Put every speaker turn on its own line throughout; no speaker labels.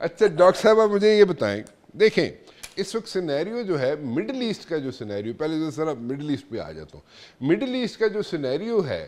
اچھا ڈاکٹر صاحبہ مجھے یہ بتائیں، دیکھیں اس وقت سینیریو جو ہے مڈل ایسٹ کا جو سینیریو، پہلے ذرا مڈل ایسٹ پہ آ جاتا ہوں. مڈل ایسٹ کا جو سینیریو ہے،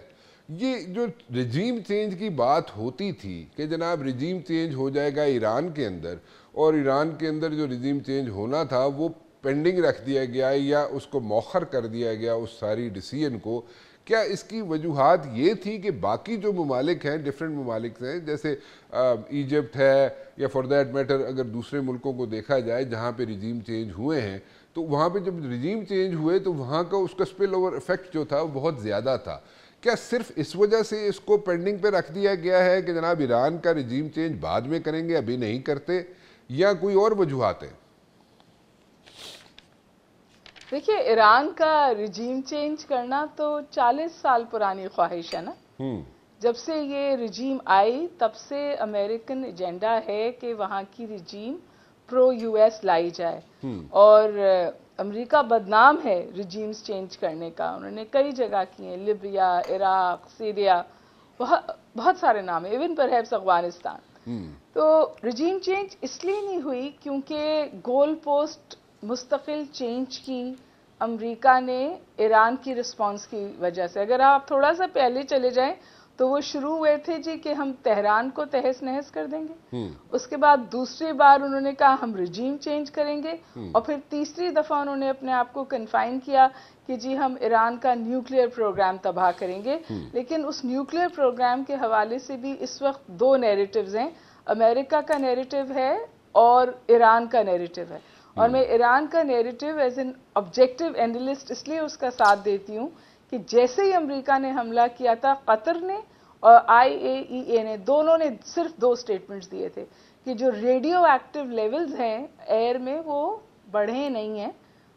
یہ جو رجیم چینج کی بات ہوتی تھی کہ جناب رجیم چینج ہو جائے گا ایران کے اندر، اور ایران کے اندر جو رجیم چینج ہونا تھا وہ پینڈنگ رکھ دیا گیا یا اس کو مؤخر کر دیا گیا اس ساری ڈیسیژن کو. کیا اس کی وجوہات یہ تھی کہ باقی جو ممالک ہیں، ڈیفرنٹ ممالک ہیں، جیسے ایجپٹ ہے یا فار دیٹ میٹر اگر دوسرے ملکوں کو دیکھا جائے جہاں پہ رجیم چینج ہوئے ہیں، تو وہاں پہ جب رجیم چینج ہوئے تو وہاں کا اس کا اسپل اوور افیکٹ جو تھا وہ بہت زیادہ تھا. کیا صرف اس وجہ سے اس کو پینڈنگ پہ رکھ دیا گیا ہے کہ جناب ایران کا رجیم چینج بعد میں کریں گے، ابھی نہیں کرتے، یا کوئی اور وجوہات ہیں؟
دیکھیے ایران کا رجیم چینج کرنا تو 40 سال پرانی خواہش ہے نا. جب سے یہ رجیم آئی تب سے امریکن ایجنڈا ہے کہ وہاں کی رجیم پرو یو ایس لائی جائے، اور امریکہ بدنام ہے رجیمز چینج کرنے کا. انہوں نے کئی جگہ کی ہیں، لیبیا، عراق، سیریا، بہت سارے نام ہیں، ایون پرہیپس افغانستان. تو رجیم چینج اس لیے نہیں ہوئی کیونکہ گول پوسٹ مستقل چینج کی امریکہ نے ایران کی رسپانس کی وجہ سے. اگر آپ تھوڑا سا پہلے چلے جائیں تو وہ شروع ہوئے تھے جی کہ ہم تہران کو تہس نہس کر دیں گے. اس کے بعد دوسری بار انہوں نے کہا ہم رجیم چینج کریں گے، اور پھر تیسری دفعہ انہوں نے اپنے آپ کو کنفائن کیا کہ جی ہم ایران کا نیوکلیئر پروگرام تباہ کریں گے. لیکن اس نیوکلیئر پروگرام کے حوالے سے بھی اس وقت دو نیریٹیوز ہیں، امریکہ کا نیریٹیو ہے اور ایران کا نیریٹیو ہے. اور میں ایران کا narrative as an objective analyst اس لیے اس کا ساتھ دیتی ہوں کہ جیسے ہی امریکہ نے حملہ کیا تھا، قطر نے اور آئی اے ای اے نے، دونوں نے صرف 2 اسٹیٹمنٹس دیے تھے کہ جو ریڈیو ایکٹیو لیولز ہیں ایئر میں وہ بڑھے نہیں ہیں،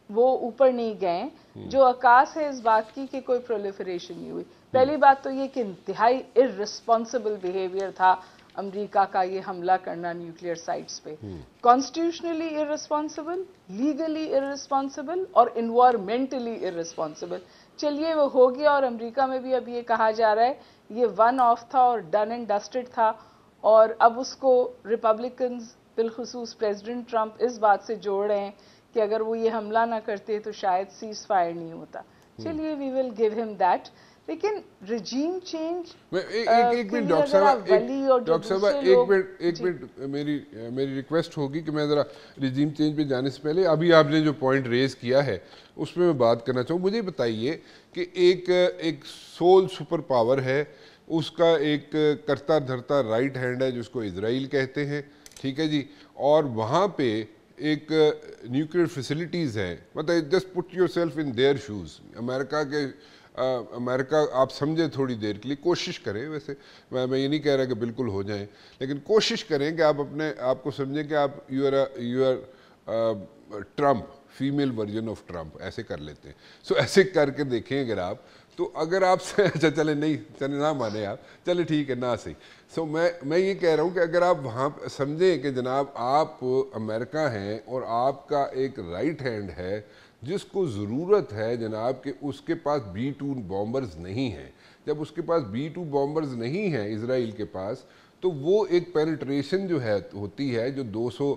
وہ اوپر نہیں گئے. جو عکاس ہے اس بات کی کہ کوئی پرولیفریشن نہیں ہوئی. پہلی بات تو یہ کہ انتہائی ارسپانسبل بیہیویئر تھا امریکہ کا یہ حملہ کرنا نیوکلیئر سائٹس پہ. کانسٹیٹیوشنلی ارسپانسبل، لیگلی ارسپانسبل اور انوائرمنٹلی ارسپانسبل. چلیے وہ ہو گیا، اور امریکہ میں بھی اب یہ کہا جا رہا ہے یہ ون آف تھا اور ڈن اینڈ ڈسٹڈ تھا، اور اب اس کو ریپبلکنز بالخصوص پریزیڈنٹ ٹرمپ اس بات سے جوڑ رہے ہیں کہ اگر وہ یہ حملہ نہ کرتے تو شاید سیز فائر نہیں ہوتا. چلیے وی ول گیو ہم دیٹ. لیکن رجیم چینج
ایک منٹ ڈاکٹر صاحبہ ایک منٹ میری ریکویسٹ ہوگی کہ میں ذرا رجیم چینج پہ جانے سے پہلے ابھی آپ نے جو پوائنٹ ریز کیا ہے اس میں بات کرنا چاہوں. مجھے بتائیے کہ ایک سول سپر پاور ہے، اس کا ایک کرتا دھرتا رائٹ ہینڈ ہے جس کو اسرائیل کہتے ہیں، ٹھیک ہے جی، اور وہاں پہ ایک نیوکلیئر فیسلٹیز ہیں. مطلب just put yourself in their shoes. امریکہ آپ سمجھے تھوڑی دیر کے لیے، کوشش کریں، ویسے میں یہ نہیں کہہ رہا کہ بالکل ہو جائیں، لیکن کوشش کریں کہ آپ اپنے آپ کو سمجھیں کہ آپ you are Trump, female version of Trump, ایسے کر لیتے ہیں. سو ایسے کر کے دیکھیں اگر آپ، تو اگر آپ سے اچھا چلے نہ مانے آپ، چلے ٹھیک ہے نہ صحیح. سو میں یہ کہہ رہا ہوں کہ اگر آپ وہاں سمجھیں کہ جناب آپ امریکہ ہیں اور آپ کا ایک رائٹ ہینڈ ہے جس کو ضرورت ہے جناب کہ اس کے پاس B-2 بامبرز نہیں ہیں. جب اس کے پاس B-2 بامبرز نہیں ہیں اسرائیل کے پاس، تو وہ ایک پینیٹریشن جو ہے ہوتی ہے جو 200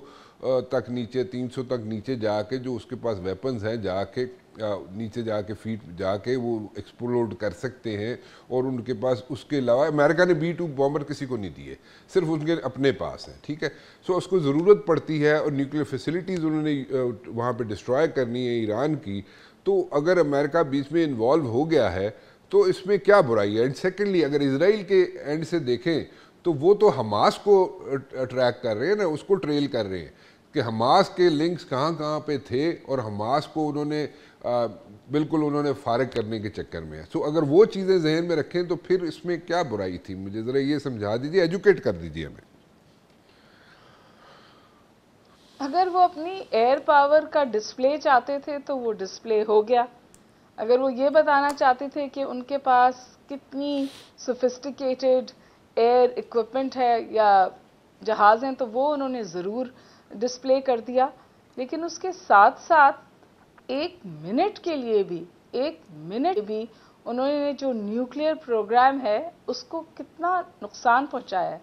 تک نیچے، 300 تک نیچے جا کے جو اس کے پاس ویپنز ہیں جا کے نیچے جا کے فیٹ جا کے وہ ایکسپلوڈ کر سکتے ہیں. اور ان کے پاس اس کے علاوہ امریکہ نے B-2 بامبر کسی کو نہیں دیے، صرف ان کے اپنے پاس ہیں، ٹھیک ہے. سو اس کو ضرورت پڑتی ہے، اور نیوکلیئر فیسلٹیز انہوں نے وہاں پہ ڈسٹرائے کرنی ہے ایران کی. تو اگر امریکہ بیچ میں انوالو ہو گیا ہے تو اس میں کیا برائی ہے؟ اینڈ سیکنڈلی اگر اسرائیل کے اینڈ سے دیکھیں تو وہ تو حماس کو اٹریک کر رہے ہیں نا، اس کو ٹریل کر رہے ہیں کہ حماس کے لنکس کہاں کہاں پہ تھے، اور حماس کو انہوں نے بالکل انہوں نے فارغ کرنے کے چکر میں ہے. سو اگر وہ چیزیں ذہن میں رکھیں تو پھر اس میں کیا برائی تھی؟ مجھے ذرا یہ سمجھا دیجیے، ایجوکیٹ کر دیجیے ہمیں.
اگر وہ اپنی ایئر پاور کا ڈسپلے چاہتے تھے تو وہ ڈسپلے ہو گیا. اگر وہ یہ بتانا چاہتے تھے کہ ان کے پاس کتنی سوفسٹیکیٹڈ ایئر ایکوپمنٹ ہے یا جہاز ہیں تو وہ انہوں نے ضرور ڈسپلے کر دیا. لیکن اس کے ساتھ ساتھ ایک منٹ کے لیے بھی انہوں نے جو نیوکلیئر پروگرام ہے اس کو کتنا نقصان پہنچایا ہے.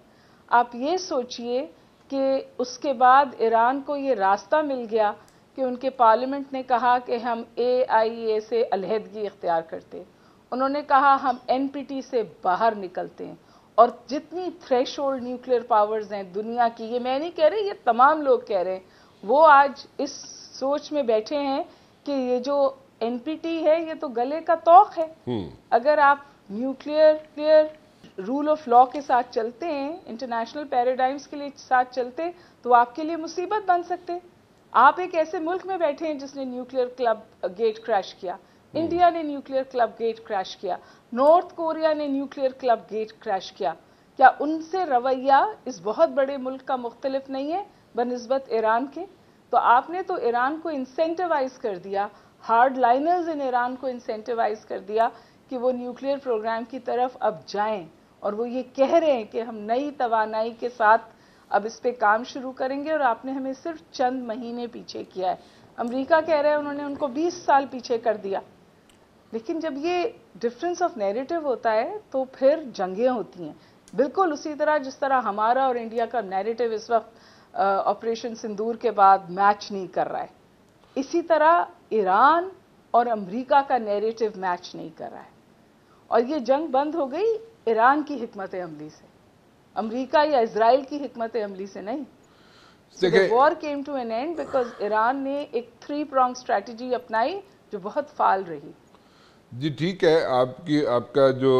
آپ یہ سوچئے کہ اس کے بعد ایران کو یہ راستہ مل گیا کہ ان کے پارلیمنٹ نے کہا کہ ہم AIEA سے علیحدگی اختیار کرتے، انہوں نے کہا ہم NPT سے باہر نکلتے ہیں، اور جتنی تھریش ہولڈ نیوکلیر پاورز ہیں دنیا کی، یہ میں نہیں کہہ رہی، یہ تمام لوگ کہہ رہے ہیں، وہ آج اس سوچ میں بیٹھے ہیں کہ یہ جو NPT ہے یہ تو گلے کا توق ہے. اگر آپ نیوکلیر رول آف لا کے ساتھ چلتے ہیں، انٹرنیشنل پیراڈائمز کے لیے ساتھ چلتے، تو آپ کے لیے مصیبت بن سکتے. آپ ایک ایسے ملک میں بیٹھے ہیں جس نے نیوکلیر کلب گیٹ کریش کیا، انڈیا نے نیوکلیر کلب گیٹ کریش کیا، نارتھ کوریا نے نیوکلیر کلب گیٹ کریش کیا. کیا ان سے رویہ اس بہت بڑے ملک کا مختلف نہیں ہے بنسبت ایران کے؟ تو آپ نے تو ایران کو انسینٹیوائز کر دیا، ہارڈ لائنرز ان ایران کو انسینٹیوائز کر دیا کہ وہ نیوکلیر پروگرام کی طرف اب جائیں، اور وہ یہ کہہ رہے ہیں کہ ہم نئی توانائی کے ساتھ اب اس پہ کام شروع کریں گے، اور آپ نے ہمیں صرف چند مہینے پیچھے کیا ہے. امریکہ کہہ رہے ہیں انہوں نے ان کو 20 سال پیچھے کر دیا. لیکن جب یہ ڈفرنس آف نیریٹو ہوتا ہے تو پھر جنگیں ہوتی ہیں، بالکل اسی طرح جس طرح ہمارا اور انڈیا کا نیریٹو اس وقت آپریشن سندور کے بعد میچ نہیں کر رہا ہے، اسی طرح ایران اور امریکہ کا نیریٹو میچ نہیں کر رہا ہے. اور یہ جنگ بند ہو گئی ایران کی حکمت عملی سے، امریکہ یا اسرائیل کی حکمت عملی سے نہیں. So the war came to an end because Iran نے ایک 3-pronged strategy اپنائی جو بہت فعال رہی.
جی ٹھیک ہے، آپ کا جو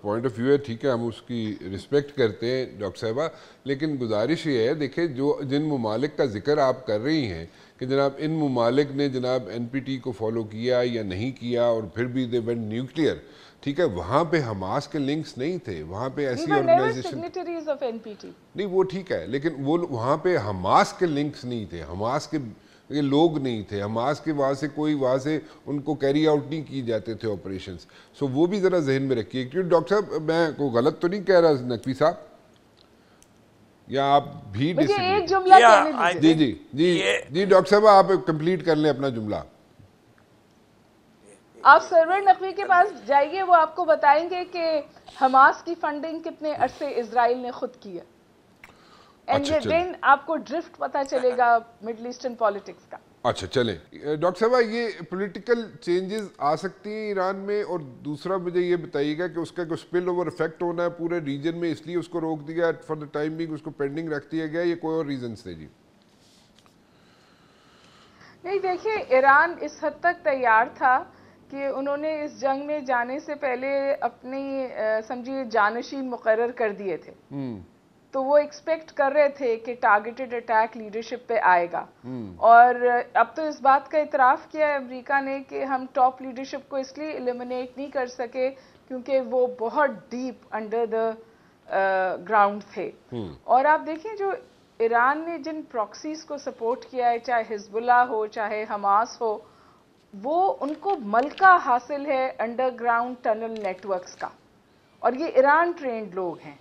پوائنٹ آف ویو ہے ٹھیک ہے، ہم اس کی رسپیکٹ کرتے ہیں ڈاکٹر صاحبہ، لیکن گزارش یہ ہے دیکھیں جن ممالک کا ذکر آپ کر رہی ہیں کہ جناب ان ممالک نے جناب NPT کو فالو کیا یا نہیں کیا اور پھر بھی دے وینٹ نیوکلیئر، ٹھیک ہے، وہاں پہ حماس کے لنکس نہیں تھے، وہاں پہ ایسی آرگنائزیشن نہیں، وہ ٹھیک ہے، لیکن وہ وہاں پہ حماس کے لنکس نہیں تھے، حماس کے یہ لوگ نہیں تھے، حماس کے وہاں سے کوئی وہاں سے ان کو کیری آؤٹ نہیں کی جاتے تھے آپریشنز. سو وہ بھی ذرا ذہن میں رکھیے. کیونکہ ڈاکٹر صاحب میں کوئی غلط تو نہیں کہہ رہا نقوی صاحب، یا آپ بھی
ایک جملہ کہنے دیجیے.
جی ڈاکٹر صاحب آپ کمپلیٹ کر لیں اپنا جملہ.
آپ سرور نقوی کے پاس جائیے، وہ آپ کو بتائیں گے کہ حماس کی فنڈنگ کتنے عرصے اسرائیل نے خود کی ہے. اینڈ دین آپ کو ڈرفٹ پتا چلے گا مڈل ایسٹرن پالیٹکس کا.
اچھا چلیں ڈاکٹر صاحبہ، یہ پولیٹیکل چینجز آ سکتی ہیں ایران میں، اور دوسرا مجھے یہ بتائیے گا کہ اس کا کوئی اسپل اوور افیکٹ ہونا ہے پورے ریجن میں، اس لیے اس کو روک دیا فار دا ٹائم بینگ، اس کو پینڈنگ رکھ دیا گیا، یہ کوئی اور ریزنس تھے؟ جی
نہیں، دیکھیے ایران اس حد تک تیار تھا کہ انہوں نے اس جنگ میں جانے سے پہلے اپنی سمجھیے جانشین مقرر کر دیے تھے. تو وہ ایکسپیکٹ کر رہے تھے کہ ٹارگیٹڈ اٹیک لیڈرشپ پہ آئے گا، اور اب تو اس بات کا اعتراف کیا ہے امریکہ نے کہ ہم ٹاپ لیڈرشپ کو اس لیے ایلیمنیٹ نہیں کر سکے کیونکہ وہ بہت ڈیپ انڈر دا گراؤنڈ تھے. اور آپ دیکھیں جو ایران نے جن پراکسیز کو سپورٹ کیا ہے، چاہے حزب اللہ ہو چاہے حماس ہو، وہ ان کو ملکہ حاصل ہے underground tunnel network کا، اور یہ ایران ٹرینڈ لوگ ہیں.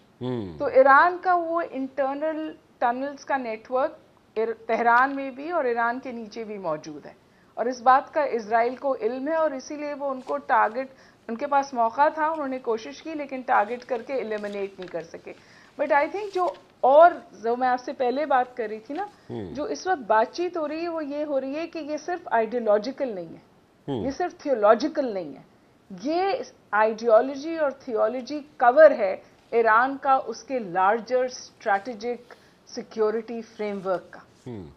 تو ایران کا وہ انٹرنل ٹنلز کا نیٹ ورک تہران میں بھی اور ایران کے نیچے بھی موجود ہے، اور اس بات کا اسرائیل کو علم ہے، اور اسی لیے وہ ان کو ٹارگٹ، ان کے پاس موقع تھا، انہوں نے کوشش کی لیکن ٹارگٹ کر کے ایلیمنیٹ نہیں کر سکے. بٹ آئی تھنک جو میں آپ سے پہلے بات کر رہی تھی نا، جو اس وقت بات چیت ہو رہی ہے وہ یہ ہو رہی ہے کہ یہ صرف آئیڈیالوجیکل نہیں ہے، یہ صرف تھیولوجیکل نہیں ہے، یہ آئیڈیالوجی اور تھیولوجی کور ہے ایران کا اس کے larger strategic security frame work کا.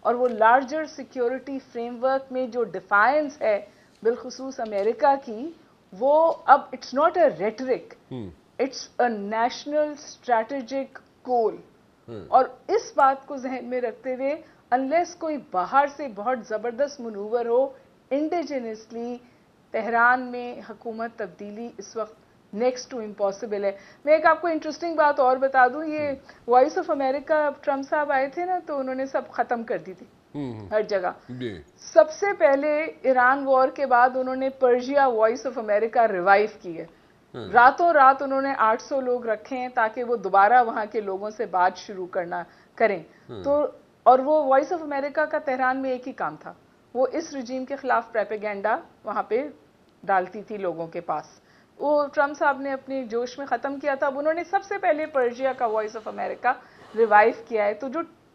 اور وہ لارجر سیکیورٹی فریم ورک میں جو ڈیفائنس ہے بالخصوص امریکہ کی، وہ اب it's not a rhetoric, it's a national strategic goal. اور اس بات کو ذہن میں رکھتے ہوئے انلیس کوئی باہر سے بہت زبردست منور ہو، انڈیجنسلی تہران میں حکومت تبدیلی اس وقت نیکسٹ ٹو امپاسبل ہے. میں ایک آپ کو انٹرسٹنگ بات اور بتا دوں، یہ وائس آف امریکہ ٹرمپ صاحب آئے تھے نا، تو انہوں نے سب ختم کر دی تھی ہر جگہ. سب سے پہلے ایران وار کے بعد انہوں نے Persia voice of America revive کی ہے. راتوں رات انہوں نے 800 لوگ رکھے ہیں تاکہ وہ دوبارہ وہاں کے لوگوں سے بات شروع کریں. تو اور وہ وائس آف امریکہ کا تہران میں ایک ہی کام تھا، وہ اس رجیم کے خلاف پروپیگنڈا وہاں پہ ڈالتی تھی لوگوں کے پاس. وہ ٹرمپ صاحب نے اپنے جوش میں ختم کیا تھا. اب انہوں نے سب سے پہلے پرشیا کا وائس آف امریکہ ریوائیو کیا ہے. تو جو